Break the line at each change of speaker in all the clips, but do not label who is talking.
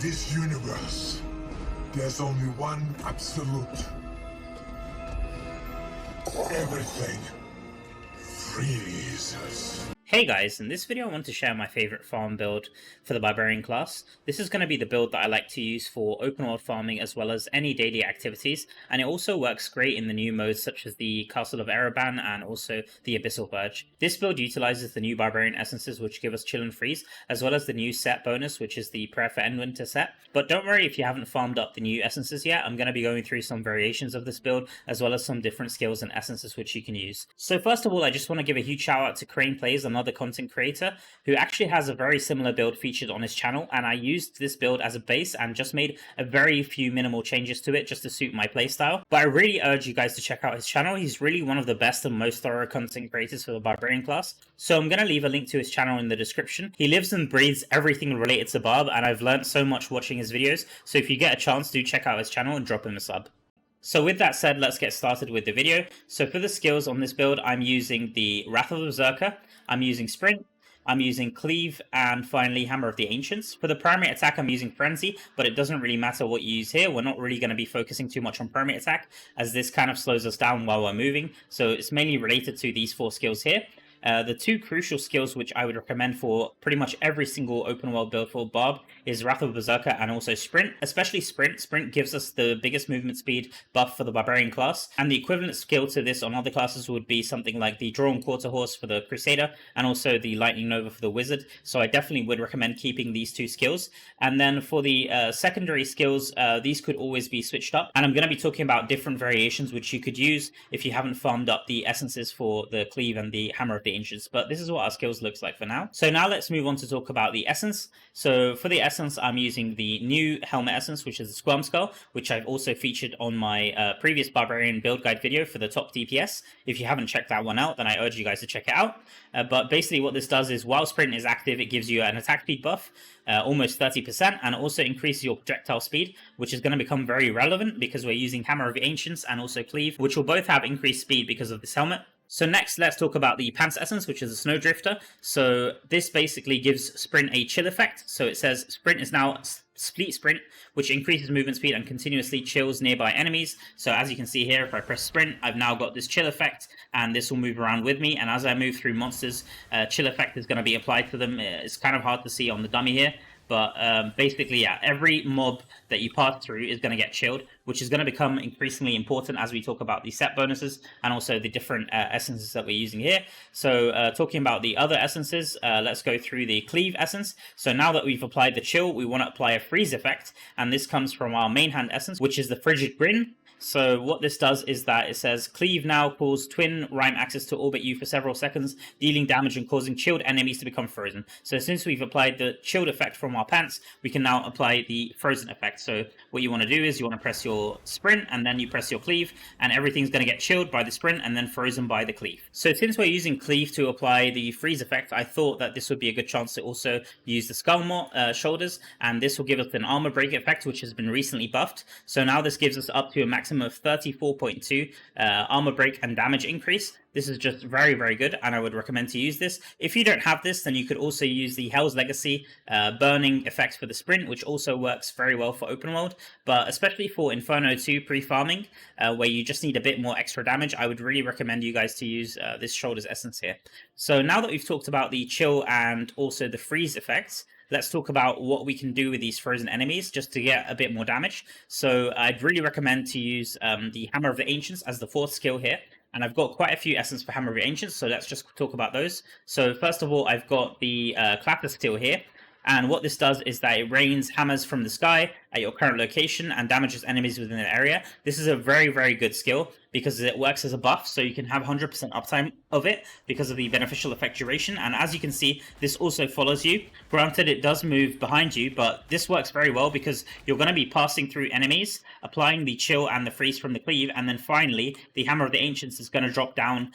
this universe, there's only one absolute. Everything freezes.
Hey guys, in this video I want to share my favorite farm build for the Barbarian class. This is going to be the build that I like to use for open world farming as well as any daily activities, and it also works great in the new modes such as the Castle of Ereban and also the Abyssal Verge. This build utilizes the new Barbarian essences which give us chill and freeze, as well as the new set bonus which is the Prayer for Endwinter set. But don't worry if you haven't farmed up the new essences yet, I'm going to be going through some variations of this build as well as some different skills and essences which you can use. So first of all, I just want to give a huge shout out to Craine-Plays, another content creator who actually has a very similar build featured on his channel, and I used this build as a base and just made a very few minimal changes to it just to suit my playstyle. But I really urge you guys to check out his channel. He's really one of the best and most thorough content creators for the Barbarian class, so I'm going to leave a link to his channel in the description. He lives and breathes everything related to Barb, and I've learned so much watching his videos, so if you get a chance, do check out his channel and drop him a sub. So with that said, let's get started with the video. So for the skills on this build, I'm using the Wrath of the Berserker, I'm using Sprint, I'm using Cleave, and finally Hammer of the Ancients. For the primary attack, I'm using Frenzy, but it doesn't really matter what you use here. We're not really going to be focusing too much on primary attack, as this kind of slows us down while we're moving, so it's mainly related to these four skills here. The two crucial skills which I would recommend for pretty much every single open world build for Barb is Wrath of Berserker and also Sprint, especially Sprint. Sprint gives us the biggest movement speed buff for the Barbarian class, and the equivalent skill to this on other classes would be something like the Drawn Quarter Horse for the Crusader and also the Lightning Nova for the Wizard, so I definitely would recommend keeping these two skills. And then for the secondary skills, these could always be switched up, and I'm going to be talking about different variations which you could use if you haven't farmed up the essences for the Cleave and the Hammer of the Ancients, but this is what our skills looks like for now. So now let's move on to talk about the essence. So for the essence, I'm using the new helmet essence, which is the Squirm Skull, which I've also featured on my previous Barbarian build guide video for the top DPS. If you haven't checked that one out, then I urge you guys to check it out. But basically what this does is while Sprint is active, it gives you an attack speed buff, almost 30%, and it also increases your projectile speed, which is going to become very relevant because we're using Hammer of the Ancients and also Cleave, which will both have increased speed because of this helmet. So next, let's talk about the Pants Essence, which is a Snowdrifter. So this basically gives Sprint a chill effect. So it says Sprint is now Split Sprint, which increases movement speed and continuously chills nearby enemies. So as you can see here, if I press Sprint, I've now got this chill effect, and this will move around with me. And as I move through monsters, chill effect is going to be applied to them. It's kind of hard to see on the dummy here, but basically, yeah, every mob that you pass through is going to get chilled, which is going to become increasingly important as we talk about the set bonuses and also the different essences that we're using here. So talking about the other essences, let's go through the Cleave essence. So now that we've applied the chill, we want to apply a freeze effect, and this comes from our main hand essence, which is the Frigid Grin. So what this does is that it says Cleave now calls twin rhyme axes to orbit you for several seconds, dealing damage and causing chilled enemies to become frozen. So since we've applied the chilled effect from our pants, we can now apply the frozen effect. So what you want to do is you want to press your Sprint and then you press your Cleave, and everything's going to get chilled by the Sprint and then frozen by the Cleave. So since we're using Cleave to apply the freeze effect, I thought that this would be a good chance to also use the Skullmort shoulders, and this will give us an armor break effect which has been recently buffed. So now this gives us up to a maximum of 34.2 armor break and damage increase. This is just very, very good, and I would recommend to use this. If you don't have this, then you could also use the Hell's Legacy burning effect for the Sprint, which also works very well for open world, but especially for Inferno 2 pre-farming, where you just need a bit more extra damage, I would really recommend you guys to use this Shoulders Essence here. So now that we've talked about the chill and also the freeze effects, let's talk about what we can do with these frozen enemies just to get a bit more damage. So I'd really recommend to use the Hammer of the Ancients as the fourth skill here. And I've got quite a few essence for Hammer of the Ancients, so let's just talk about those. So first of all, I've got the Clapper Steel here. And what this does is that it rains hammers from the sky at your current location and damages enemies within an area. This is a very, very good skill because it works as a buff, so you can have 100% uptime of it because of the beneficial effect duration. And as you can see, this also follows you. Granted, it does move behind you, but this works very well because you're going to be passing through enemies, applying the chill and the freeze from the Cleave, and then finally, the Hammer of the Ancients is going to drop down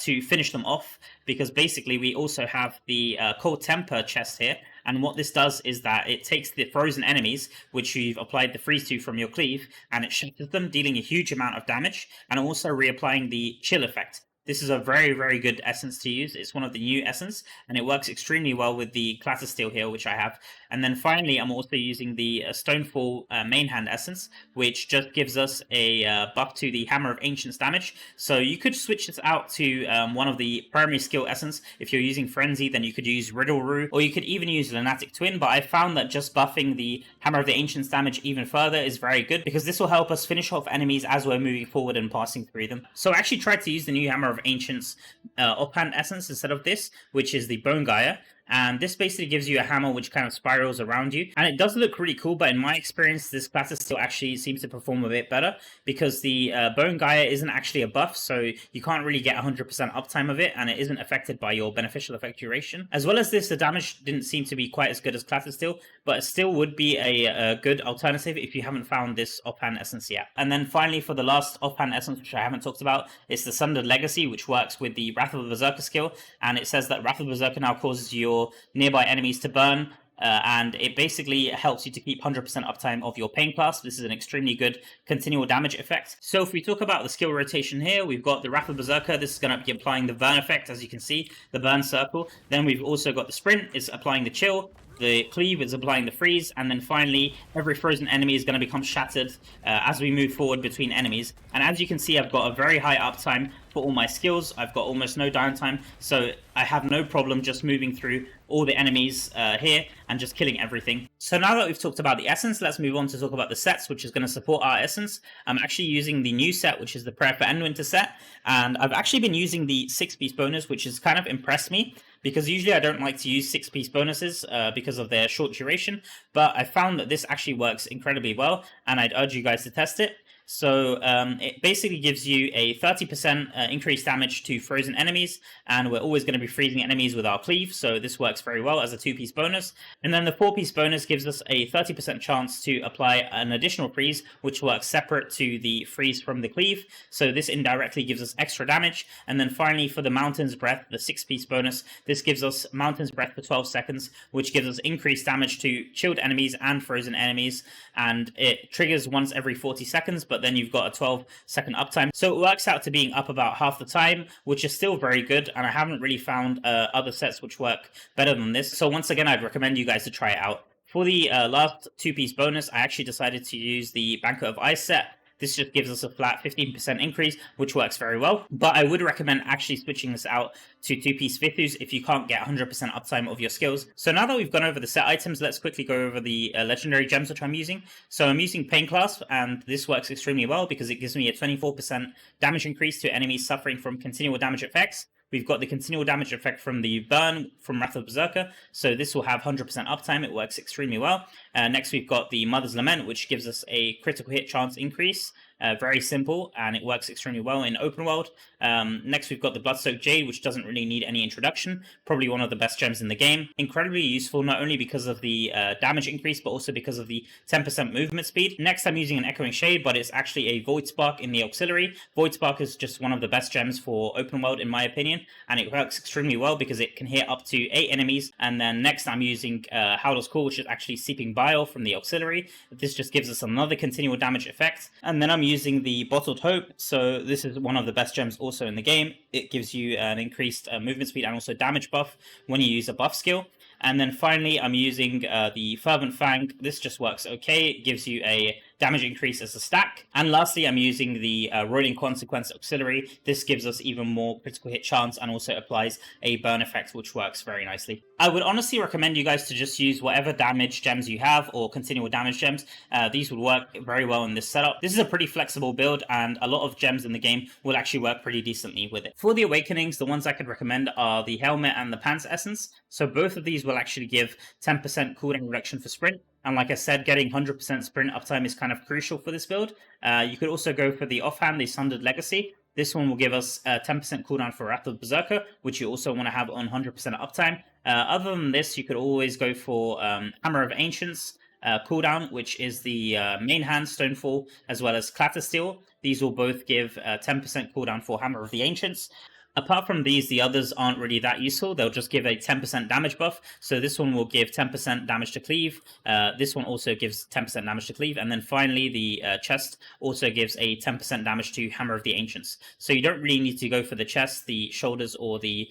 to finish them off, because basically we also have the Cold Temper chest here. And what this does is that it takes the frozen enemies, which you've applied the freeze to from your Cleave, and it shatters them, dealing a huge amount of damage, and also reapplying the chill effect. This is a very, very good essence to use. It's one of the new essence, and it works extremely well with the Clatter Steel here, which I have. And then finally, I'm also using the Stonefall main hand essence, which just gives us a buff to the Hammer of Ancients damage. So you could switch this out to one of the primary skill essence. If you're using Frenzy, then you could use Riddle-Roo, or you could even use Lunatic Twin, but I found that just buffing the Hammer of the Ancients damage even further is very good, because this will help us finish off enemies as we're moving forward and passing through them. So I actually tried to use the new Hammer of Ancients offhand essence instead of this, which is the Bone Gaia. And this basically gives you a hammer which kind of spirals around you. And it does look really cool, but in my experience, this Clatter Steel actually seems to perform a bit better, because the Bone Gaia isn't actually a buff, so you can't really get 100% uptime of it, and it isn't affected by your beneficial effect duration. As well as this, the damage didn't seem to be quite as good as Clatter Steel, but it still would be a good alternative if you haven't found this offhand essence yet. And then finally, for the last offhand essence, which I haven't talked about, it's the Sundered Legacy, which works with the Wrath of the Berserker skill, and it says that Wrath of the Berserker now causes your nearby enemies to burn, and it basically helps you to keep 100% uptime of your pain class. This is an extremely good continual damage effect. So if we talk about the skill rotation here, we've got the Wrath of Berserker. This is going to be applying the burn effect, as you can see, the burn circle. Then we've also got the Sprint, is applying the chill. The Cleave is applying the freeze, and then finally, every frozen enemy is going to become shattered as we move forward between enemies. And as you can see, I've got a very high uptime for all my skills. I've got almost no downtime, so I have no problem just moving through all the enemies here and just killing everything. So now that we've talked about the essence, let's move on to talk about the sets, which is going to support our essence. I'm actually using the new set, which is the Prayer for Endwinter set, and I've actually been using the 6-piece bonus, which has kind of impressed me, because usually I don't like to use 6-piece bonuses because of their short duration, but I found that this actually works incredibly well, and I'd urge you guys to test it. So it basically gives you a 30% increased damage to frozen enemies, and we're always going to be freezing enemies with our Cleave, so this works very well as a 2-piece bonus. And then the 4-piece bonus gives us a 30% chance to apply an additional freeze, which works separate to the freeze from the Cleave, so this indirectly gives us extra damage. And then finally, for the Mountain's Breath, the 6-piece bonus, this gives us Mountain's Breath for 12 seconds, which gives us increased damage to chilled enemies and frozen enemies, and it triggers once every 40 seconds, but then you've got a 12-second uptime. So it works out to being up about half the time, which is still very good, and I haven't really found other sets which work better than this. So once again, I'd recommend you guys to try it out. For the last 2-piece bonus, I actually decided to use the Banquet of Ice set. This just gives us a flat 15% increase, which works very well. But I would recommend actually switching this out to 2-piece Vithus if you can't get 100% uptime of your skills. So now that we've gone over the set items, let's quickly go over the legendary gems which I'm using. So I'm using Pain Clasp, and this works extremely well because it gives me a 24% damage increase to enemies suffering from continual damage effects. We've got the continual damage effect from the burn from Wrath of Berserker, so this will have 100% uptime. It works extremely well. Next, we've got the Mother's Lament, which gives us a critical hit chance increase. Very simple, and it works extremely well in open world. Next, we've got the Bloodsoaked Jade, which doesn't really need any introduction. Probably one of the best gems in the game. Incredibly useful, not only because of the damage increase, but also because of the 10% movement speed. Next, I'm using an Echoing Shade, but it's actually a Void Spark in the auxiliary. Void Spark is just one of the best gems for open world, in my opinion, and it works extremely well because it can hit up to 8 enemies. And then next, I'm using Howler's Call, which is actually Seeping Bile from the auxiliary. This just gives us another continual damage effect. And then I'm using the Bottled Hope, so this is one of the best gems also in the game. It gives you an increased movement speed and also damage buff when you use a buff skill. And then finally, I'm using the Fervent Fang. This just works okay. It gives you a damage increase as a stack. And lastly, I'm using the Rolling Consequence Auxiliary. This gives us even more critical hit chance and also applies a burn effect, which works very nicely. I would honestly recommend you guys to just use whatever damage gems you have or continual damage gems. These would work very well in this setup. This is a pretty flexible build, and a lot of gems in the game will actually work pretty decently with it. For the Awakenings, the ones I could recommend are the Helmet and the Pants Essence. So both of these will actually give 10% cooldown reduction for Sprint. And like I said, getting 100% sprint uptime is kind of crucial for this build. You could also go for the offhand, the Sundered Legacy. This one will give us 10% cooldown for Wrath of Berserker, which you also want to have on 100% uptime. Other than this, you could always go for Hammer of Ancients cooldown, which is the main hand Stonefall, as well as Clatter Steel. These will both give 10% cooldown for Hammer of the Ancients. Apart from these, the others aren't really that useful. They'll just give a 10% damage buff. So this one will give 10% damage to cleave. This one also gives 10% damage to cleave. And then finally, the chest also gives a 10% damage to Hammer of the Ancients. So you don't really need to go for the chest, the shoulders, or the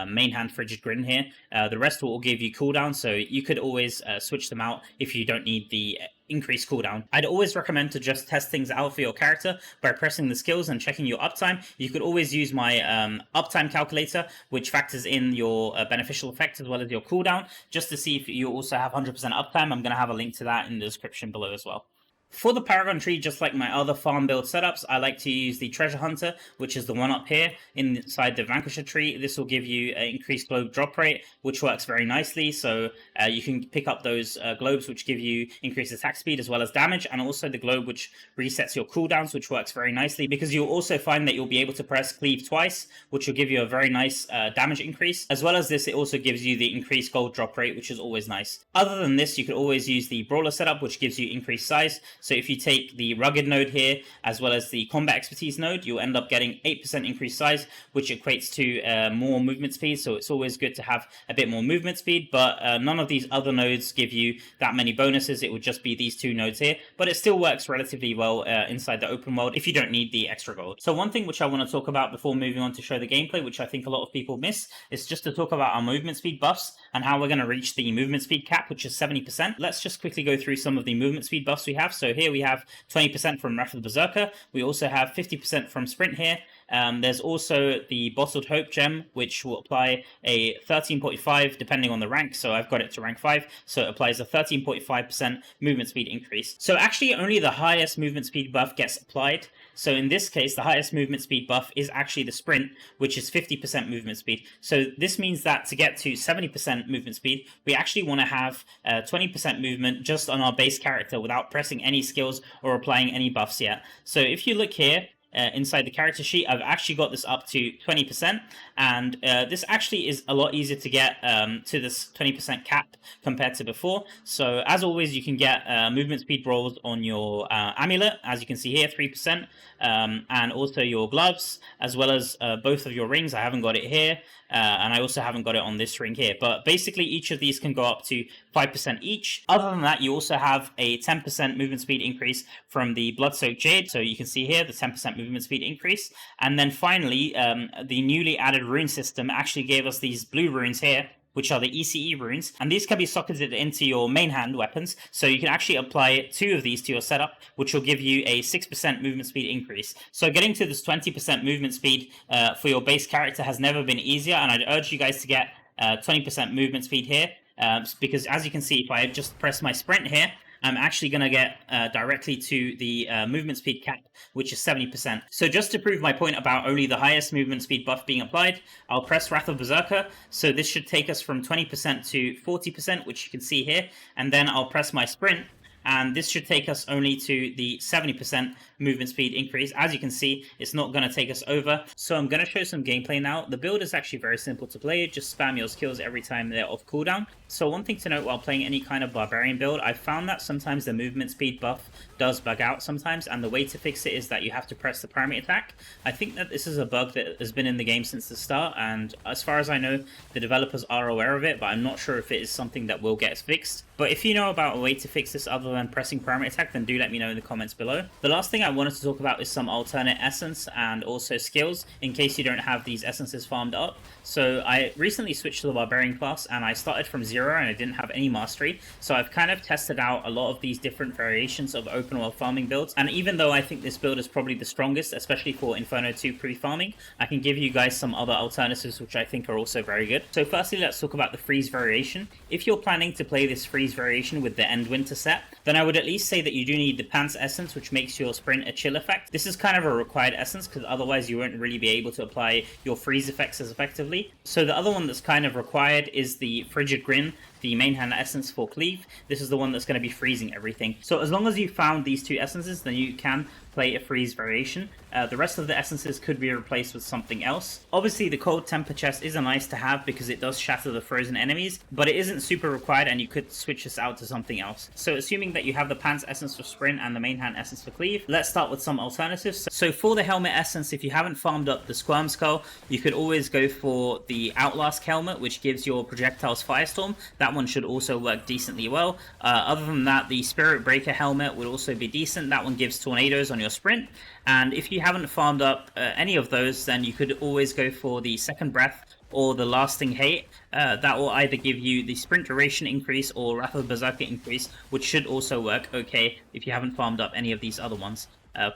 main hand Frigid Grin here. The rest will all give you cooldown, so you could always switch them out if you don't need the increased cooldown. I'd always recommend to just test things out for your character by pressing the skills and checking your uptime. You could always use my uptime calculator, which factors in your beneficial effect as well as your cooldown, just to see if you also have 100% uptime. I'm going to have a link to that in the description below as well. For the Paragon tree, just like my other farm build setups, I like to use the Treasure Hunter, which is the one up here inside the Vanquisher tree. This will give you an increased globe drop rate, which works very nicely. So you can pick up those globes, which give you increased attack speed as well as damage, and also the globe which resets your cooldowns, which works very nicely, because you'll also find that you'll be able to press cleave twice, which will give you a very nice damage increase. As well as this, it also gives you the increased gold drop rate, which is always nice. Other than this, you could always use the Brawler setup, which gives you increased size. So if you take the Rugged node here, as well as the Combat Expertise node, you'll end up getting 8% increased size, which equates to more movement speed. So it's always good to have a bit more movement speed, but none of these other nodes give you that many bonuses. It would just be these two nodes here, but it still works relatively well inside the open world if you don't need the extra gold. So one thing which I want to talk about before moving on to show the gameplay, which I think a lot of people miss, is just to talk about our movement speed buffs and how we're going to reach the movement speed cap, which is 70%. Let's just quickly go through some of the movement speed buffs we have. So here we have 20% from Wrath of the Berserker. We also have 50% from Sprint here. There's also the Bottled Hope gem, which will apply a 13.5 depending on the rank. So I've got it to rank 5, so it applies a 13.5% movement speed increase. So actually only the highest movement speed buff gets applied. So in this case, the highest movement speed buff is actually the Sprint, which is 50% movement speed. So this means that to get to 70% movement speed, we actually want to have 20% movement just on our base character without pressing any skills or applying any buffs yet. So if you look here, inside the character sheet, I've actually got this up to 20%, and this actually is a lot easier to get to this 20% cap compared to before. So as always, you can get movement speed rolls on your amulet, as you can see here, 3%, and also your gloves, as well as both of your rings. I haven't got it here, and I also haven't got it on this ring here, but basically each of these can go up to 5% each. Other than that, you also have a 10% movement speed increase from the Blood-Soaked Jade, so you can see here the 10% movement speed increase. And then finally, the newly added rune system actually gave us these blue runes here, which are the ECE runes, and these can be socketed into your main hand weapons, so you can actually apply 2 of these to your setup, which will give you a 6% movement speed increase. So getting to this 20% movement speed for your base character has never been easier, and I'd urge you guys to get 20% movement speed here, because as you can see, if I just press my sprint here, I'm actually going to get directly to the movement speed cap, which is 70%. So just to prove my point about only the highest movement speed buff being applied, I'll press Wrath of Berserker. So this should take us from 20% to 40%, which you can see here. And then I'll press my sprint, and this should take us only to the 70% movement speed increase. As you can see, it's not going to take us over. So I'm going to show some gameplay now. The build is actually very simple to play. Just spam your skills every time they're off cooldown. So one thing to note while playing any kind of barbarian build, I found that sometimes the movement speed buff does bug out sometimes, and the way to fix it is that you have to press the primary attack. I think that this is a bug that has been in the game since the start, and as far as I know, the developers are aware of it, but I'm not sure if it is something that will get fixed. But if you know about a way to fix this other than pressing primary attack, then do let me know in the comments below. The last thing I wanted to talk about is some alternate essence and also skills, in case you don't have these essences farmed up. So I recently switched to the barbarian class, and I started from 0 and I didn't have any mastery, so I've kind of tested out a lot of these different variations of open world farming builds, and even though I think this build is probably the strongest, especially for Inferno 2 pre-farming, I can give you guys some other alternatives which I think are also very good. So firstly, let's talk about the freeze variation. If you're planning to play this freeze variation with the Endwinter set, then I would at least say that you do need the Pants Essence, which makes your sprint a chill effect. This is kind of a required essence, because otherwise you won't really be able to apply your freeze effects as effectively. So the other one that's kind of required is the Frigid Grin, the main hand essence for cleave. This is the one that's going to be freezing everything. So as long as you found these two essences, then you can play a freeze variation. The rest of the essences could be replaced with something else. Obviously, the cold temper chest is a nice to have because it does shatter the frozen enemies, but it isn't super required and you could switch this out to something else. So assuming that you have the pants essence for sprint and the main hand essence for cleave, let's start with some alternatives. So for the helmet essence, if you haven't farmed up the Squirm Skull, you could always go for the Outlast helmet, which gives your projectiles Firestorm. That one should also work decently well. Other than that, the Spirit Breaker helmet would also be decent. That one gives tornadoes on your sprint. And if you haven't farmed up any of those, then you could always go for the Second Breath or the Lasting Hate. That will either give you the sprint duration increase or Wrath of Berserker increase, which should also work okay if you haven't farmed up any of these other ones.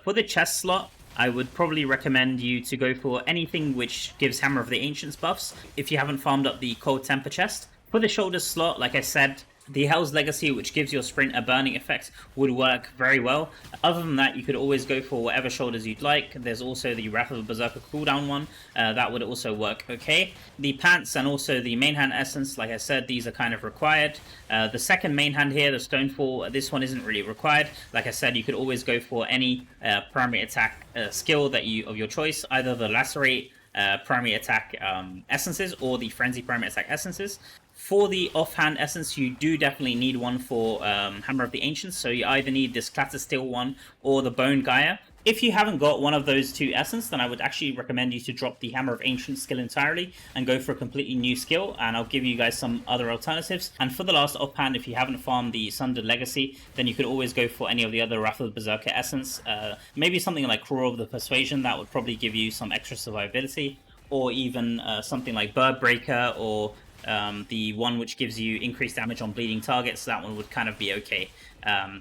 For the chest slot, I would probably recommend you to go for anything which gives Hammer of the Ancients buffs if you haven't farmed up the Cold Temper chest. For the shoulders slot, like I said, the Hell's Legacy, which gives your sprint a burning effect, would work very well. Other than that, you could always go for whatever shoulders you'd like. There's also the Wrath of the Berserker cooldown one. That would also work okay. The pants and also the main hand essence, like I said, these are kind of required. The second main hand here, the Stonefall, this one isn't really required. Like I said, you could always go for any primary attack skill that of your choice, either the Lacerate primary attack essences or the Frenzy primary attack essences. For the offhand essence, you do definitely need one for Hammer of the Ancients, so you either need this Clatter Steel one or the Bone Gaia. If you haven't got one of those two essence, then I would actually recommend you to drop the Hammer of Ancients skill entirely and go for a completely new skill, and I'll give you guys some other alternatives. And for the last offhand, if you haven't farmed the Sundered Legacy, then you could always go for any of the other Wrath of the Berserker essence. Maybe something like Roar of the Persuasion, that would probably give you some extra survivability, or even something like Bird Breaker, or the one which gives you increased damage on bleeding targets. That one would kind of be okay.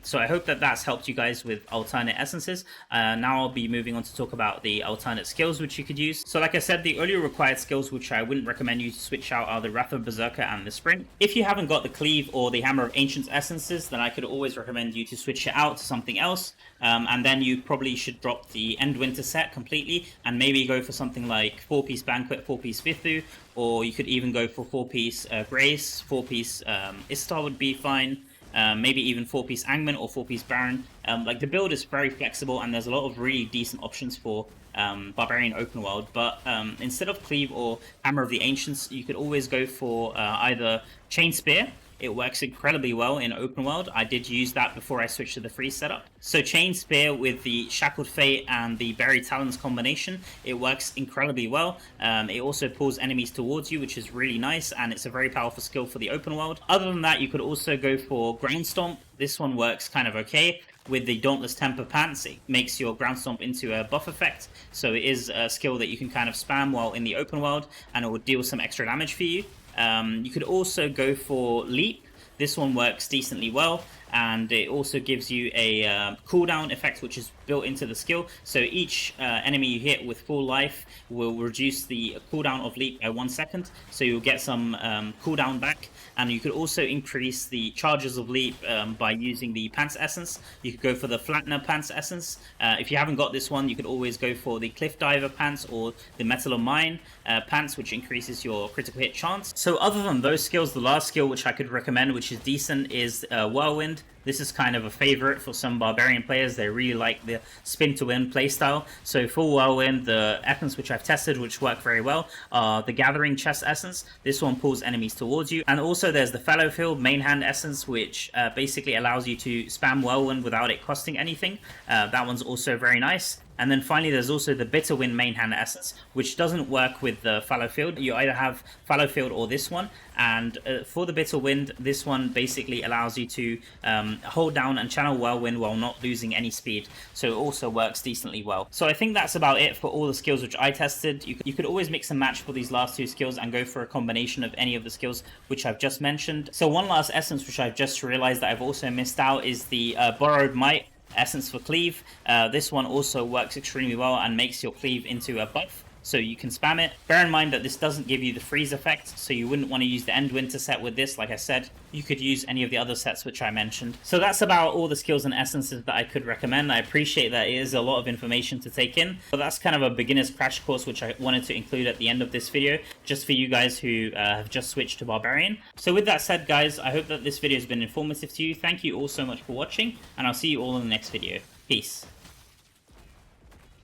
So I hope that that's helped you guys with alternate essences. Now I'll be moving on to talk about the alternate skills which you could use. So like I said, the only required skills which I wouldn't recommend you to switch out are the Wrath of Berserker and the Sprint. If you haven't got the Cleave or the Hammer of Ancients essences, then I could always recommend you to switch it out to something else. And then you probably should drop the Endwinter set completely and maybe go for something like 4-piece Banquet, 4-piece Vithu, or you could even go for 4-piece Grace, 4-piece Istar would be fine. Maybe even 4-piece Angman or 4-piece Baron. Like, the build is very flexible and there's a lot of really decent options for Barbarian open world, but instead of Cleave or Hammer of the Ancients, you could always go for either Chain Spear. It works incredibly well in open world. I did use that before I switched to the freeze setup. So Chain Spear with the Shackled Fate and the Buried Talons combination, it works incredibly well. It also pulls enemies towards you, which is really nice, and it's a very powerful skill for the open world. Other than that, you could also go for Ground Stomp. This one works kind of okay. With the Dauntless Temper Pants, it makes your Ground Stomp into a buff effect, so it is a skill that you can kind of spam while in the open world, and it will deal some extra damage for you. You could also go for Leap. This one works decently well, and it also gives you a cooldown effect which is built into the skill. So each enemy you hit with full life will reduce the cooldown of Leap by 1 second, so you'll get some cooldown back. And you could also increase the charges of Leap by using the Pants Essence. You could go for the Flattener Pants Essence. If you haven't got this one, you could always go for the Cliff Diver Pants or the Metal of Mine Pants, which increases your critical hit chance. So other than those skills, the last skill which I could recommend, which is decent, is Whirlwind. This is kind of a favorite for some Barbarian players. They really like the spin to win playstyle. So for Whirlwind, the essence which I've tested, which work very well, are the Gathering Chest Essence. This one pulls enemies towards you. And also there's the Fellowfield Main Hand Essence, which basically allows you to spam Whirlwind without it costing anything. That one's also very nice. And then finally, there's also the Bitterwind Main Hand Essence, which doesn't work with the Fallowfield. You either have Fallowfield or this one. And for the Bitterwind, this one basically allows you to hold down and channel Whirlwind while not losing any speed. So it also works decently well. So I think that's about it for all the skills which I tested. You could always mix and match for these last two skills and go for a combination of any of the skills which I've just mentioned. So one last essence which I've just realized that I've also missed out is the Borrowed Might Essence for Cleave. This one also works extremely well and makes your Cleave into a buff. so you can spam it. Bear in mind that this doesn't give you the freeze effect, so you wouldn't want to use the Endwinter set with this. Like I said, you could use any of the other sets which I mentioned. So that's about all the skills and essences that I could recommend. I appreciate that it is a lot of information to take in, but that's kind of a beginner's crash course which I wanted to include at the end of this video, just for you guys who have just switched to Barbarian. So with that said, guys, I hope that this video has been informative to you. Thank you all so much for watching, and I'll see you all in the next video. Peace.